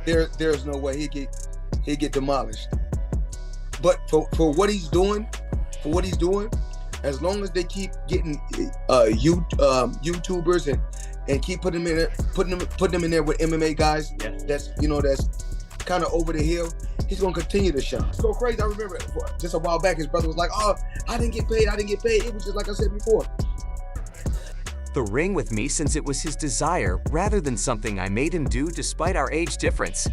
there's no way he'd get demolished. But for what he's doing, as long as they keep getting YouTubers and keep putting them in there, putting them in there with MMA guys, Yes. that's kind of over the hill, he's gonna continue to shine. It's so crazy. I remember just a while back, his brother was like, "Oh, I didn't get paid. It was just like I said before." The ring with me since it was his desire rather than something I made him do despite our age difference.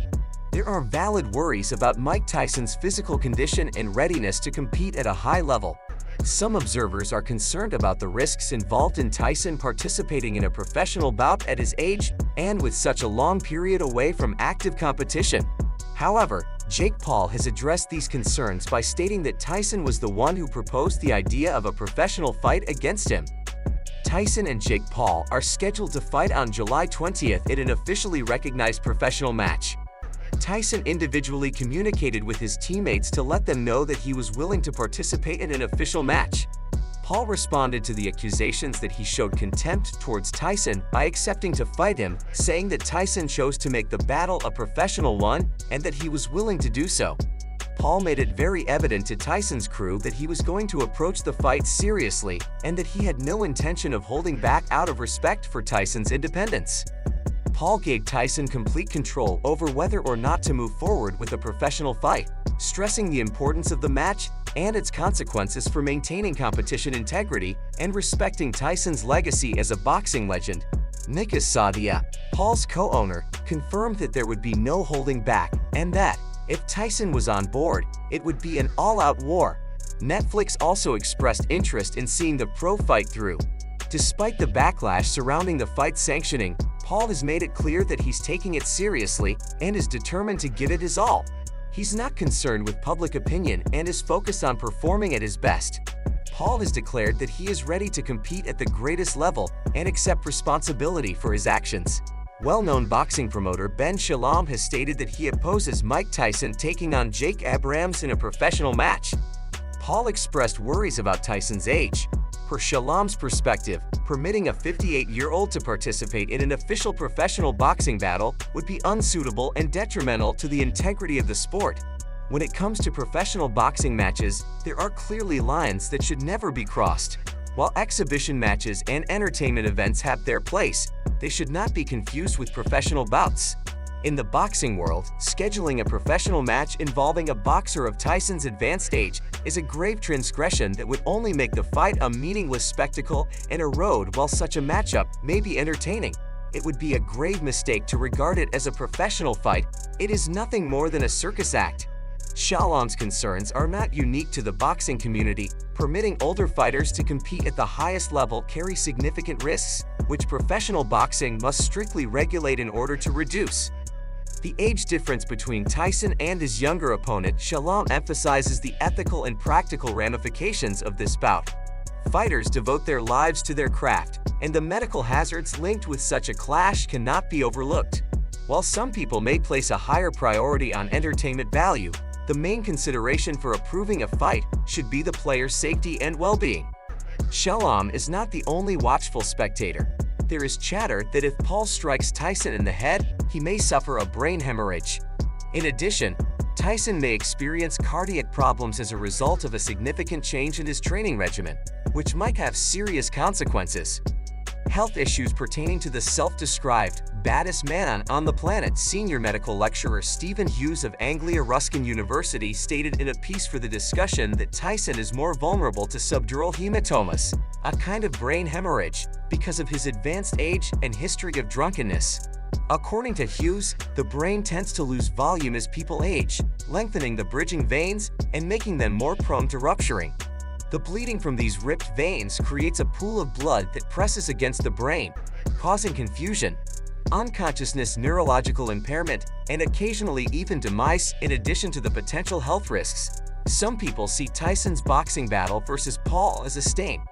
There are valid worries about Mike Tyson's physical condition and readiness to compete at a high level. Some observers are concerned about the risks involved in Tyson participating in a professional bout at his age and with such a long period away from active competition. However, Jake Paul has addressed these concerns by stating that Tyson was the one who proposed the idea of a professional fight against him. Tyson and Jake Paul are scheduled to fight on July 20th in an officially recognized professional match. Tyson individually communicated with his teammates to let them know that he was willing to participate in an official match. Paul responded to the accusations that he showed contempt towards Tyson by accepting to fight him, saying that Tyson chose to make the battle a professional one and that he was willing to do so. Paul made it very evident to Tyson's crew that he was going to approach the fight seriously and that he had no intention of holding back out of respect for Tyson's independence. Paul gave Tyson complete control over whether or not to move forward with a professional fight, stressing the importance of the match and its consequences for maintaining competition integrity and respecting Tyson's legacy as a boxing legend. Nikas Sadia, Paul's co-owner, confirmed that there would be no holding back and that, if Tyson was on board, it would be an all-out war. Netflix also expressed interest in seeing the pro fight through. Despite the backlash surrounding the fight sanctioning, Paul has made it clear that he's taking it seriously and is determined to give it his all. He's not concerned with public opinion and is focused on performing at his best. Paul has declared that he is ready to compete at the greatest level and accept responsibility for his actions. Well-known boxing promoter Ben Shalom has stated that he opposes Mike Tyson taking on Jake Abrams in a professional match. Paul expressed worries about Tyson's age. Per Shalom's perspective, permitting a 58-year-old to participate in an official professional boxing battle would be unsuitable and detrimental to the integrity of the sport. When it comes to professional boxing matches, there are clearly lines that should never be crossed. While exhibition matches and entertainment events have their place, they should not be confused with professional bouts. In the boxing world, scheduling a professional match involving a boxer of Tyson's advanced age is a grave transgression that would only make the fight a meaningless spectacle and erode while such a matchup may be entertaining. It would be a grave mistake to regard it as a professional fight. It is nothing more than a circus act. Shalom's concerns are not unique to the boxing community. Permitting older fighters to compete at the highest level carry significant risks, which professional boxing must strictly regulate in order to reduce. The age difference between Tyson and his younger opponent, Shalom emphasizes the ethical and practical ramifications of this bout. Fighters devote their lives to their craft, and the medical hazards linked with such a clash cannot be overlooked. While some people may place a higher priority on entertainment value, the main consideration for approving a fight should be the player's safety and well-being. Shalom is not the only watchful spectator. There is chatter that if Paul strikes Tyson in the head, he may suffer a brain hemorrhage. In addition, Tyson may experience cardiac problems as a result of a significant change in his training regimen, which might have serious consequences. Health issues pertaining to the self-described baddest man on the planet, senior medical lecturer Stephen Hughes of Anglia Ruskin University stated in a piece for the discussion that Tyson is more vulnerable to subdural hematomas, a kind of brain hemorrhage, because of his advanced age and history of drunkenness. According to Hughes, the brain tends to lose volume as people age, lengthening the bridging veins and making them more prone to rupturing. The bleeding from these ripped veins creates a pool of blood that presses against the brain, causing confusion, unconsciousness, neurological impairment, and occasionally even demise, in addition to the potential health risks. Some people see Tyson's boxing battle versus Paul as a stain.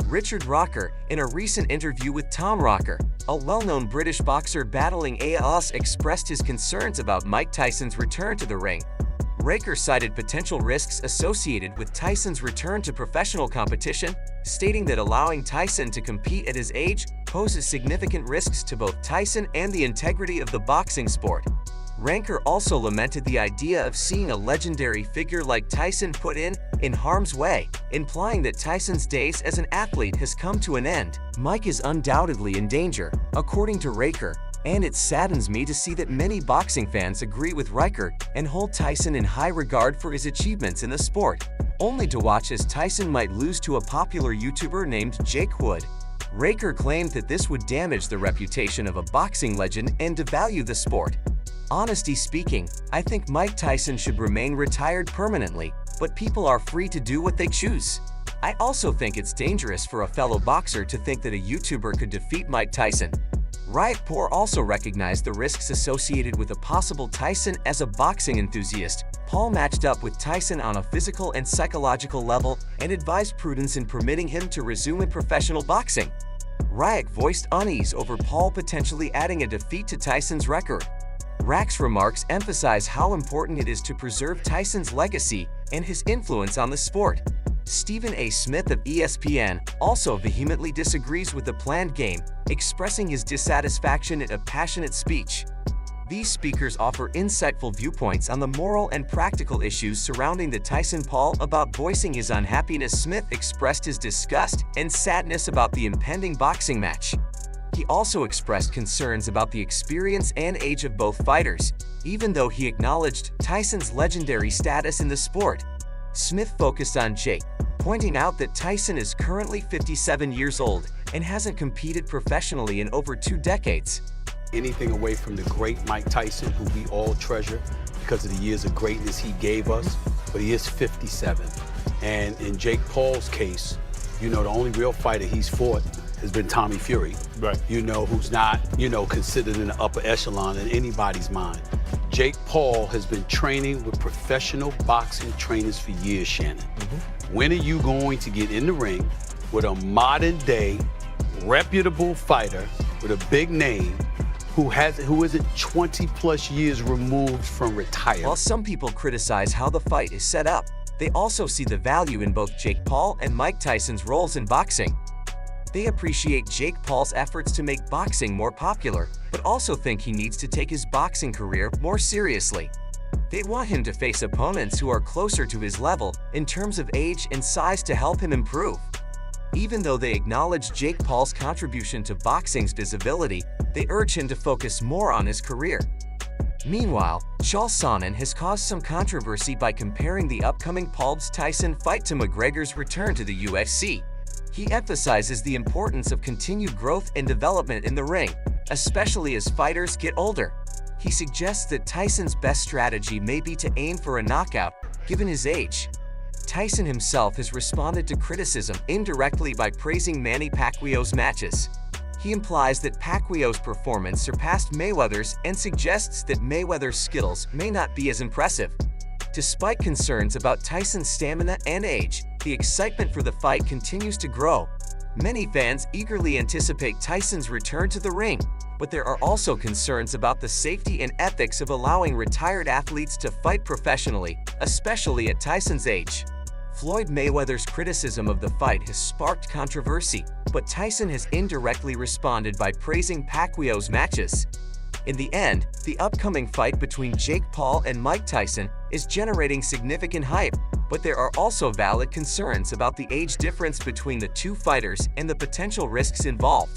Richard Rocker, in a recent interview with Tom Rocker, a well-known British boxer battling ALS, expressed his concerns about Mike Tyson's return to the ring. Raker cited potential risks associated with Tyson's return to professional competition, stating that allowing Tyson to compete at his age poses significant risks to both Tyson and the integrity of the boxing sport. Ranker also lamented the idea of seeing a legendary figure like Tyson put in harm's way, implying that Tyson's days as an athlete has come to an end. Mike is undoubtedly in danger, according to Ranker, and it saddens me to see that many boxing fans agree with Riker and hold Tyson in high regard for his achievements in the sport, only to watch as Tyson might lose to a popular YouTuber named Jake Wood. Raker claimed that this would damage the reputation of a boxing legend and devalue the sport. Honesty speaking, I think Mike Tyson should remain retired permanently, but people are free to do what they choose. I also think it's dangerous for a fellow boxer to think that a YouTuber could defeat Mike Tyson. Riotpour also recognized the risks associated with a possible Tyson as a boxing enthusiast. Paul matched up with Tyson on a physical and psychological level and advised prudence in permitting him to resume in professional boxing. Riot voiced unease over Paul potentially adding a defeat to Tyson's record. Rack's remarks emphasize how important it is to preserve Tyson's legacy and his influence on the sport. Stephen A. Smith of ESPN also vehemently disagrees with the planned game, expressing his dissatisfaction in a passionate speech. These speakers offer insightful viewpoints on the moral and practical issues surrounding the Tyson-Paul. About voicing his unhappiness, Smith expressed his disgust and sadness about the impending boxing match. He also expressed concerns about the experience and age of both fighters, even though he acknowledged Tyson's legendary status in the sport. Smith focused on Jake, pointing out that Tyson is currently 57 years old and hasn't competed professionally in over 2 decades. Anything away from the great Mike Tyson, who we all treasure because of the years of greatness he gave us, but he is 57. And in Jake Paul's case, you know, the only real fighter he's fought has been Tommy Fury, right? You know, who's not, you know, considered in the upper echelon in anybody's mind. Jake Paul has been training with professional boxing trainers for years, Shannon. When are you going to get in the ring with a modern-day, reputable fighter with a big name who isn't 20-plus years removed from retirement? While some people criticize how the fight is set up, they also see the value in both Jake Paul and Mike Tyson's roles in boxing. They appreciate Jake Paul's efforts to make boxing more popular, but also think he needs to take his boxing career more seriously. They want him to face opponents who are closer to his level in terms of age and size to help him improve. Even though they acknowledge Jake Paul's contribution to boxing's visibility, they urge him to focus more on his career. Meanwhile, Chael Sonnen has caused some controversy by comparing the upcoming Paul-Tyson fight to McGregor's return to the UFC. He emphasizes the importance of continued growth and development in the ring, especially as fighters get older. He suggests that Tyson's best strategy may be to aim for a knockout, given his age. Tyson himself has responded to criticism indirectly by praising Manny Pacquiao's matches. He implies that Pacquiao's performance surpassed Mayweather's and suggests that Mayweather's skills may not be as impressive. Despite concerns about Tyson's stamina and age, the excitement for the fight continues to grow. Many fans eagerly anticipate Tyson's return to the ring, but there are also concerns about the safety and ethics of allowing retired athletes to fight professionally, especially at Tyson's age. Floyd Mayweather's criticism of the fight has sparked controversy, but Tyson has indirectly responded by praising Pacquiao's matches. In the end, the upcoming fight between Jake Paul and Mike Tyson is generating significant hype, but there are also valid concerns about the age difference between the two fighters and the potential risks involved.